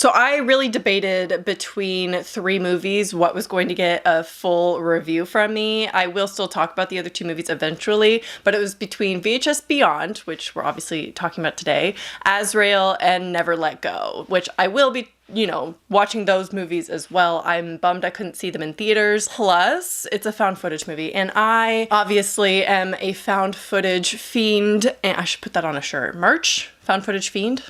So I really debated between 3 movies what was going to get a full review from me. I will still talk about the other 2 movies eventually, but it was between VHS Beyond, which we're obviously talking about today, Azrael, and Never Let Go, which I will be, you know, watching those movies as well. I'm bummed I couldn't see them in theaters. Plus, it's a found footage movie, and I obviously am a found footage fiend, and I should put that on a shirt. Merch? Found footage fiend?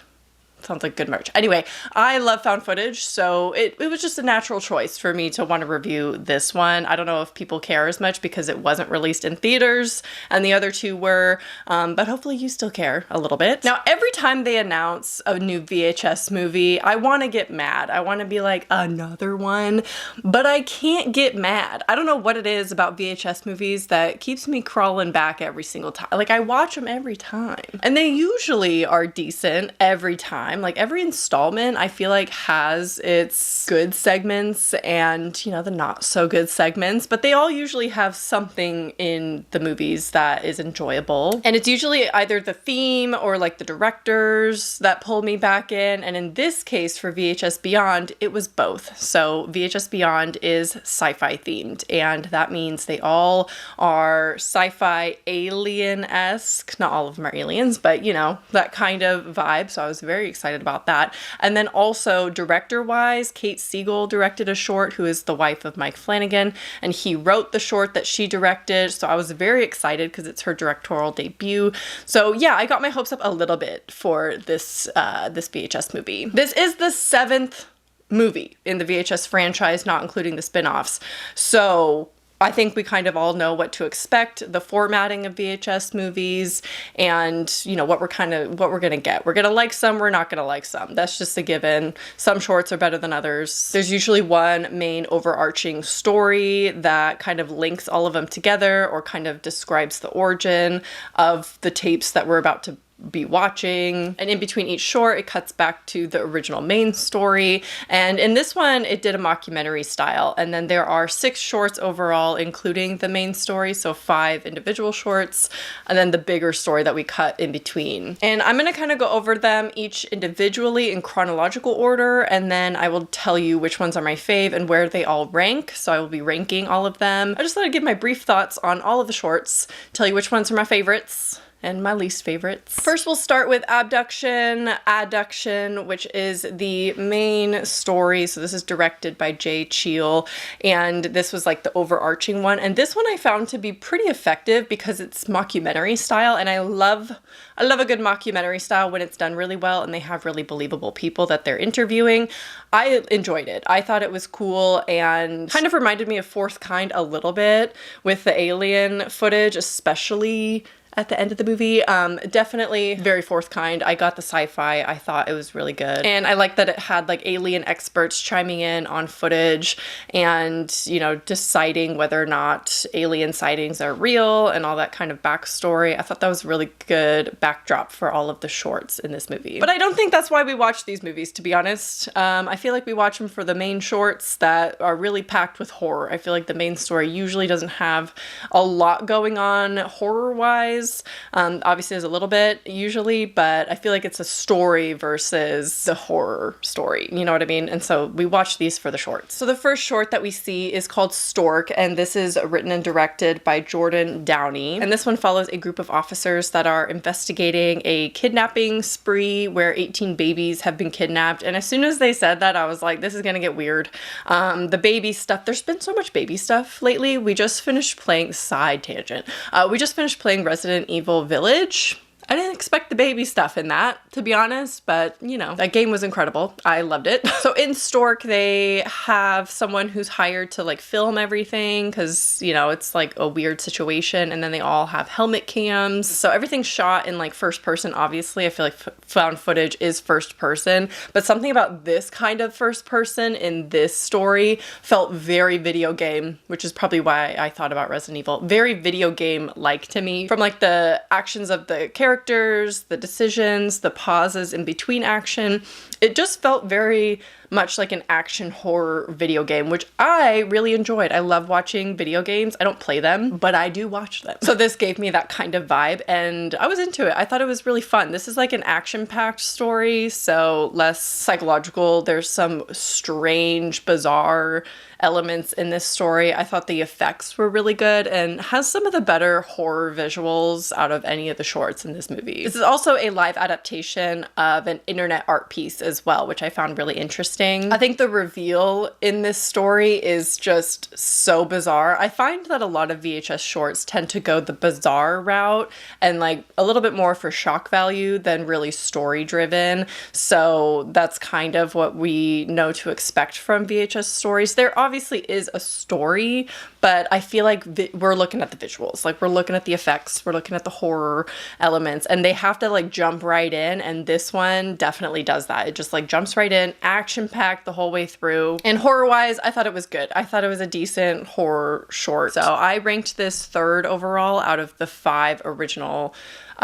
Sounds like good merch. Anyway, I love found footage, so it was just a natural choice for me to want to review this one. I don't know if people care as much because it wasn't released in theaters and the other 2 were, but hopefully you still care a little bit. Now, every time they announce a new VHS movie, I want to get mad. I want to be like, another one, but I can't get mad. I don't know what it is about VHS movies that keeps me crawling back every single time. Like, I watch them every time, and they usually are decent every time. Like, every installment I feel like has its good segments and, you know, the not so good segments, but they all usually have something in the movies that is enjoyable. And it's usually either the theme or like the directors that pull me back in. And in this case for VHS Beyond, it was both. So VHS Beyond is sci-fi themed, and that means they all are sci-fi alien-esque. Not all of them are aliens, but you know, that kind of vibe. So I was very excited about that. And then also director-wise, Kate Siegel directed a short, who is the wife of Mike Flanagan, and he wrote the short that she directed. So I was very excited because it's her directorial debut. So yeah, I got my hopes up a little bit for this VHS movie. This is the 7th movie in the VHS franchise, not including the spin-offs. So I think we kind of all know what to expect, the formatting of VHS movies, and you know what we're gonna get. We're gonna like some, we're not gonna like some. That's just a given. Some shorts are better than others. There's usually one main overarching story that kind of links all of them together or kind of describes the origin of the tapes that we're about to be watching, and in between each short it cuts back to the original main story. And in this one it did a mockumentary style, and then there are 6 shorts overall including the main story, so 5 individual shorts and then the bigger story that we cut in between. And I'm going to kind of go over them each individually in chronological order, and then I will tell you which ones are my fave and where they all rank. So I will be ranking all of them. I just thought I'd give my brief thoughts on all of the shorts, tell you which ones are my favorites and my least favorites. First, we'll start with Abduction, Adduction, which is the main story. So this is directed by Jay Cheel, and this was like the overarching one. And this one I found to be pretty effective because it's mockumentary style, and I love a good mockumentary style when it's done really well and they have really believable people that they're interviewing. I enjoyed it. I thought it was cool and kind of reminded me of Fourth Kind a little bit with the alien footage, especially at the end of the movie. Definitely very Fourth Kind. I got the Sci-Fi. I thought it was really good. And I like that it had like alien experts chiming in on footage and, you know, deciding whether or not alien sightings are real and all that kind of backstory. I thought that was really good backdrop for all of the shorts in this movie. But I don't think that's why we watch these movies, to be honest. I feel like we watch them for the main shorts that are really packed with horror. I feel like the main story usually doesn't have a lot going on horror-wise. Obviously there's a little bit usually, but I feel like it's a story versus the horror story, you know what I mean? And so we watch these for the shorts. So the first short that we see is called Stork, and this is written and directed by Jordan Downey. And this one follows a group of officers that are investigating a kidnapping spree where 18 babies have been kidnapped. And as soon as they said that, I was like, this is gonna get weird. The baby stuff, there's been so much baby stuff lately. We just finished playing, side tangent, we just finished playing Resident Evil Village. I didn't expect the baby stuff in that, to be honest, but you know, that game was incredible. I loved it. So in Stork, they have someone who's hired to like film everything because, you know, it's like a weird situation, and then they all have helmet cams. So everything's shot in like first person, obviously. I feel like found footage is first person, but something about this kind of first person in this story felt very video game, which is probably why I thought about Resident Evil. Very video game-like to me, from like the actions of the characters characters, the decisions, the pauses in between action. It just felt very much like an action horror video game, which I really enjoyed. I love watching video games. I don't play them, but I do watch them. So this gave me that kind of vibe, and I was into it. I thought it was really fun. This is like an action-packed story, so less psychological. There's some strange, bizarre elements in this story. I thought the effects were really good and has some of the better horror visuals out of any of the shorts in this movie. This is also a live adaptation of an internet art piece as well, which I found really interesting. I think the reveal in this story is just so bizarre. I find that a lot of VHS shorts tend to go the bizarre route and like a little bit more for shock value than really story driven. So that's kind of what we know to expect from VHS stories. There obviously is a story, but I feel like we're looking at the visuals, like we're looking at the effects, we're looking at the horror elements, and they have to like jump right in, and this one definitely does that. It just like jumps right in, action-packed the whole way through. And horror-wise, I thought it was good. I thought it was a decent horror short. So I ranked this third overall out of the 5 original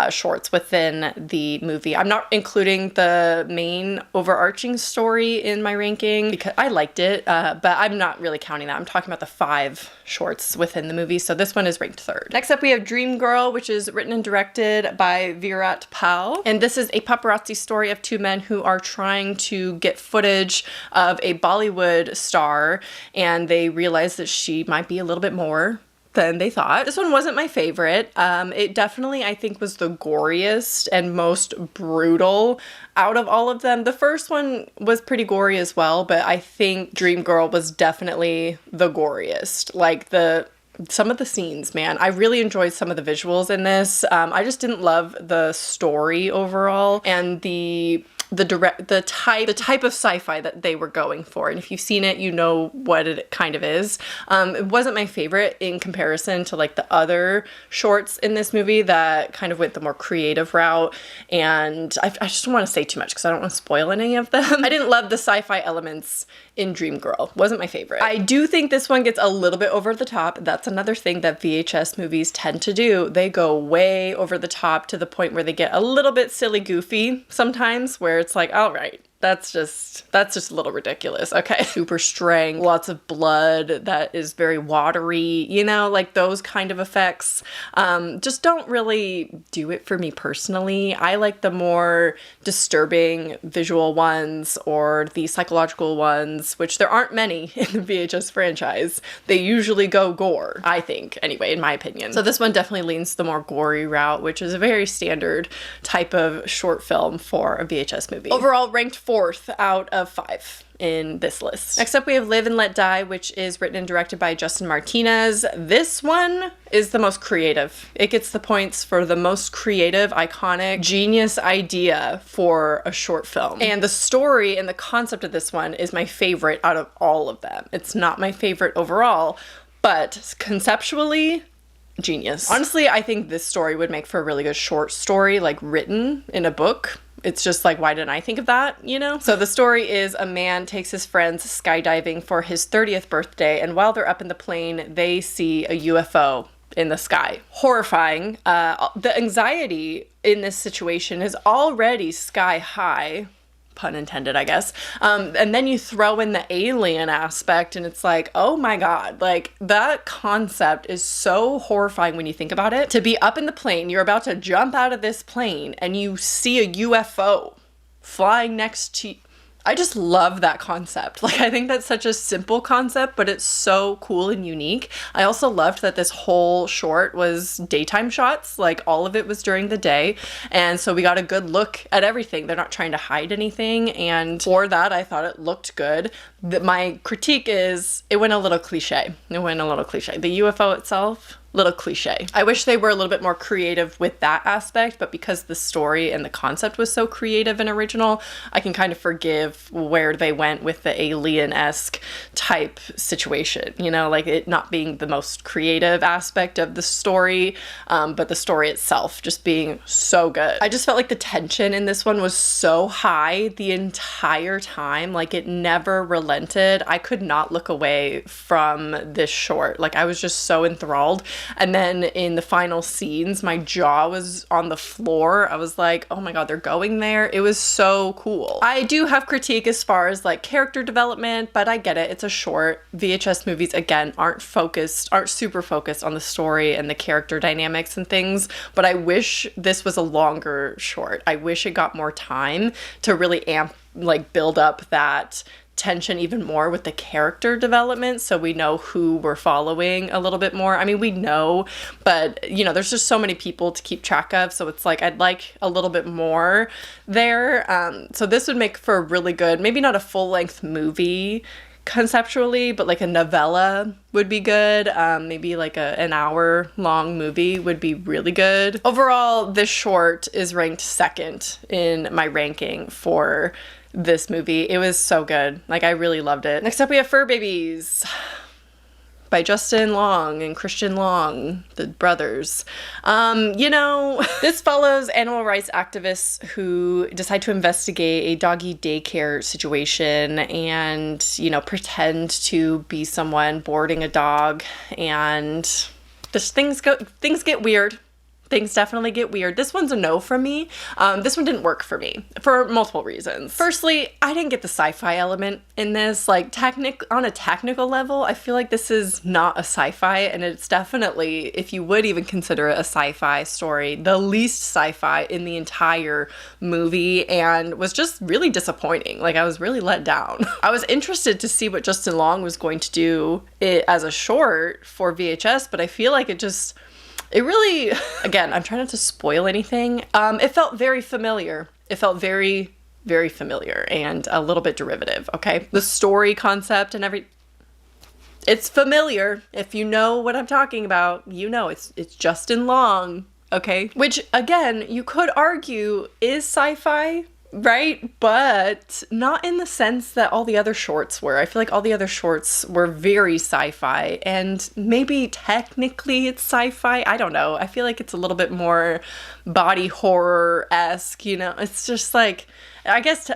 shorts within the movie. I'm not including the main overarching story in my ranking because I liked it, but I'm not really counting that. I'm talking about the 5 shorts within the movie, so this one is ranked third. Next up, we have Dream Girl, which is written and directed by Virat Pal, and this is a paparazzi story of 2 men who are trying to get footage of a Bollywood star, and they realize that she might be a little bit more than they thought. This one wasn't my favorite. It definitely, I think, was the goriest and most brutal out of all of them. The first one was pretty gory as well, but I think Dream Girl was definitely the goriest. Like some of the scenes, man, I really enjoyed some of the visuals in this. I just didn't love the story overall and the type of sci-fi that they were going for. And if you've seen it, you know what it kind of is. It wasn't my favorite in comparison to like the other shorts in this movie that kind of went the more creative route. And I just don't want to say too much because I don't want to spoil any of them. I didn't love the sci-fi elements in Dream Girl. Wasn't my favorite. I do think this one gets a little bit over the top. That's another thing that VHS movies tend to do. They go way over the top to the point where they get a little bit silly goofy sometimes, where it's like, all right, that's just a little ridiculous. Okay. Super strong, lots of blood that is very watery, you know, like those kind of effects just don't really do it for me personally. I like the more disturbing visual ones or the psychological ones, which there aren't many in the VHS franchise. They usually go gore, I think, anyway, in my opinion. So this one definitely leans the more gory route, which is a very standard type of short film for a VHS movie. Overall, ranked 4th out of 5 in this list. Next up, we have Live and Let Die, which is written and directed by Justin Martinez. This one is the most creative. It gets the points for the most creative, iconic, genius idea for a short film. And the story and the concept of this one is my favorite out of all of them. It's not my favorite overall, but conceptually, genius. Honestly, I think this story would make for a really good short story, like written in a book. It's just like, why didn't I think of that, you know? So the story is a man takes his friends skydiving for his 30th birthday, and while they're up in the plane, they see a UFO in the sky. Horrifying. The anxiety in this situation is already sky high. Pun intended, I guess. And then you throw in the alien aspect and it's like, oh my God, like that concept is so horrifying when you think about it. To be up in the plane, you're about to jump out of this plane and you see a UFO flying next to you. I just love that concept. Like, I think that's such a simple concept, but it's so cool and unique. I also loved that this whole short was daytime shots. Like, all of it was during the day. And so we got a good look at everything. They're not trying to hide anything. And for that, I thought it looked good. My critique is it went a little cliche. The UFO itself, little cliche. I wish they were a little bit more creative with that aspect, but because the story and the concept was so creative and original, I can kind of forgive where they went with the alien-esque type situation, you know, like it not being the most creative aspect of the story, but the story itself just being so good. I just felt like the tension in this one was so high the entire time, like it never relented. I could not look away from this short. Like I was just so enthralled. And then in the final scenes, my jaw was on the floor. I was like, oh my God, they're going there. It was so cool. I do have critique as far as like character development, but I get it. It's a short. VHS movies, again, aren't super focused on the story and the character dynamics and things, but I wish this was a longer short. I wish it got more time to really build up that tension even more with the character development, so we know who we're following a little bit more. I mean, we know, but there's just so many people to keep track of, so it's like I'd like a little bit more there. So this would make for a really good, maybe not a full-length movie conceptually, but like a novella would be good. Maybe like an hour long movie would be really good. Overall, this short is ranked second in my ranking for this movie. It was so good. Like, I really loved it. Next up, we have Fur Babies by Justin Long and Christian Long, the brothers. This follows animal rights activists who decide to investigate a doggy daycare situation and, pretend to be someone boarding a dog, and things get weird. Things definitely get weird. This one's a no from me. This one didn't work for me for multiple reasons. Firstly, I didn't get the sci-fi element in this. Like, on a technical level, I feel like this is not a sci-fi, and it's definitely, if you would even consider it a sci-fi story, the least sci-fi in the entire movie, and was just really disappointing. Like, I was really let down. I was interested to see what Justin Long was going to do it as a short for VHS, but I feel like it really, again, I'm trying not to spoil anything. It felt very familiar. It felt very, very familiar and a little bit derivative, okay? The story concept and it's familiar. If you know what I'm talking about, it's Justin Long, okay? Which, again, you could argue is sci-fi, right? But not in the sense that all the other shorts were. I feel like all the other shorts were very sci-fi, and maybe technically it's sci-fi. I don't know. I feel like it's a little bit more body horror-esque, It's just like, I guess,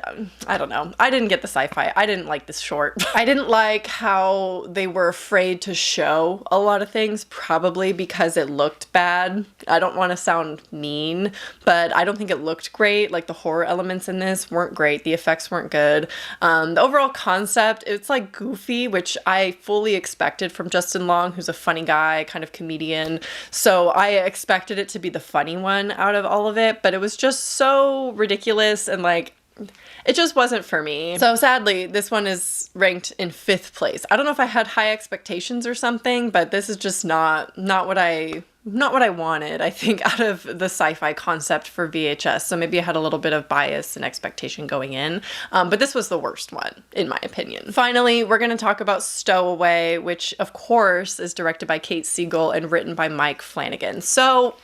I don't know. I didn't get the sci-fi. I didn't like this short. I didn't like how they were afraid to show a lot of things, probably because it looked bad. I don't want to sound mean, but I don't think it looked great. Like, the horror elements in this weren't great. The effects weren't good. The overall concept, it's like goofy, which I fully expected from Justin Long, who's a funny guy, kind of comedian. So I expected it to be the funny one out of all of it, but it was just so ridiculous and it just wasn't for me. So sadly, this one is ranked in 5th place. I don't know if I had high expectations or something, but this is just not what I wanted, I think, out of the sci-fi concept for VHS. So maybe I had a little bit of bias and expectation going in. But this was the worst one, in my opinion. Finally, we're going to talk about Stowaway, which, of course, is directed by Kate Siegel and written by Mike Flanagan. So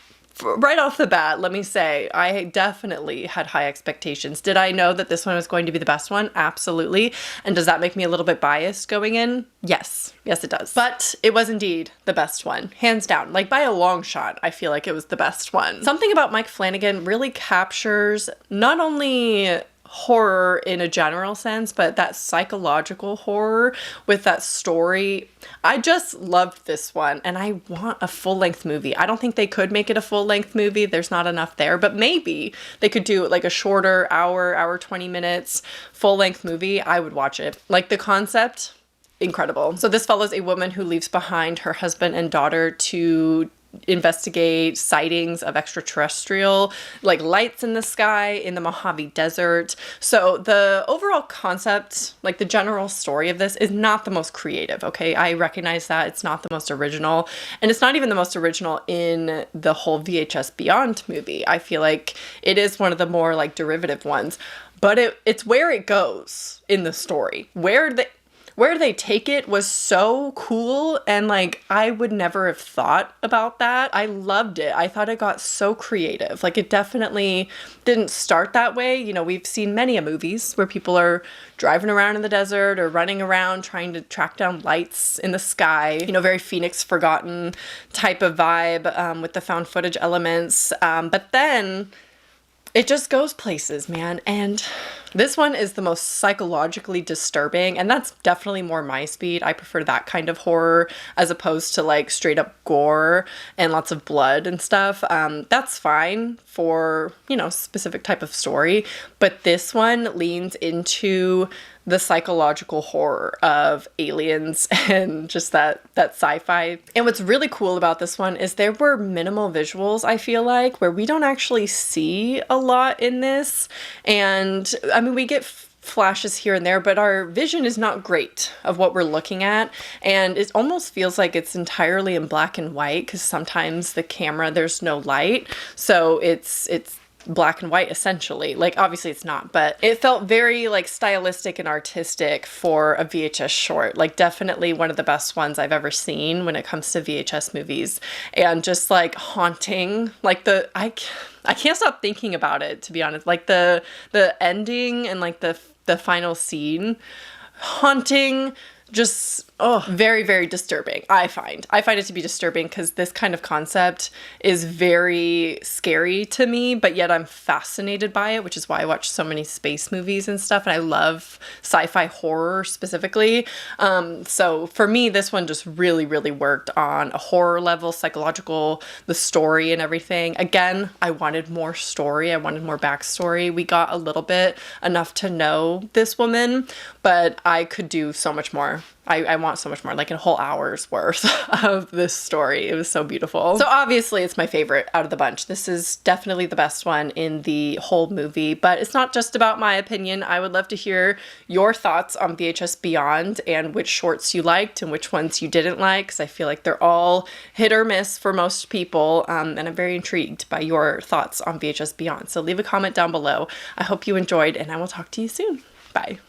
right off the bat, let me say, I definitely had high expectations. Did I know that this one was going to be the best one? Absolutely. And does that make me a little bit biased going in? Yes. Yes, it does. But it was indeed the best one. Hands down. Like, by a long shot, I feel like it was the best one. Something about Mike Flanagan really captures not only horror in a general sense, but that psychological horror with that story. I just loved this one, and I want a full-length movie. I don't think they could make it a full-length movie. There's not enough there, but maybe they could do like a shorter hour 20 minutes full-length movie. I would watch it. Like, the concept, incredible. So this follows a woman who leaves behind her husband and daughter to investigate sightings of extraterrestrial lights in the sky in the Mojave Desert. So the overall concept, the general story of this, is not the most creative, okay? I recognize that it's not the most original, and it's not even the most original in the whole VHS Beyond movie. I feel like it is one of the more derivative ones, but it's where it goes in the story. Where they take it was so cool, and I would never have thought about that. I loved it. I thought it got so creative. It definitely didn't start that way. We've seen many movies where people are driving around in the desert or running around trying to track down lights in the sky. Very Phoenix Forgotten type of vibe with the found footage elements. But then it just goes places, man. And this one is the most psychologically disturbing, and that's definitely more my speed. I prefer that kind of horror as opposed to like straight up gore and lots of blood and stuff. That's fine for, you know, specific type of story, but this one leans into the psychological horror of aliens and just that sci-fi. And what's really cool about this one is there were minimal visuals, I feel like, where we don't actually see a lot in this. And I mean, we get flashes here and there, but our vision is not great of what we're looking at, and it almost feels like it's entirely in black and white because sometimes the camera, there's no light, so it's black and white essentially. Like, obviously it's not, but it felt very like stylistic and artistic for a VHS short. Like, definitely one of the best ones I've ever seen when it comes to VHS movies, and just like haunting. Like, I can't stop thinking about it, to be honest. Like the ending and like the final scene, haunting, just very, very disturbing. I find it to be disturbing because this kind of concept is very scary to me, but yet I'm fascinated by it, which is why I watch so many space movies and stuff, and I love sci-fi horror specifically. So for me, this one just really, really worked on a horror level, psychological, the story and everything. Again, I wanted more story. I wanted more backstory. We got a little bit, enough to know this woman, but I could do so much more. I want so much more, like a whole hour's worth of this story. It was so beautiful. So obviously it's my favorite out of the bunch. This is definitely the best one in the whole movie, but it's not just about my opinion. I would love to hear your thoughts on VHS Beyond and which shorts you liked and which ones you didn't like, because I feel like they're all hit or miss for most people, and I'm very intrigued by your thoughts on VHS Beyond. So leave a comment down below. I hope you enjoyed, and I will talk to you soon. Bye.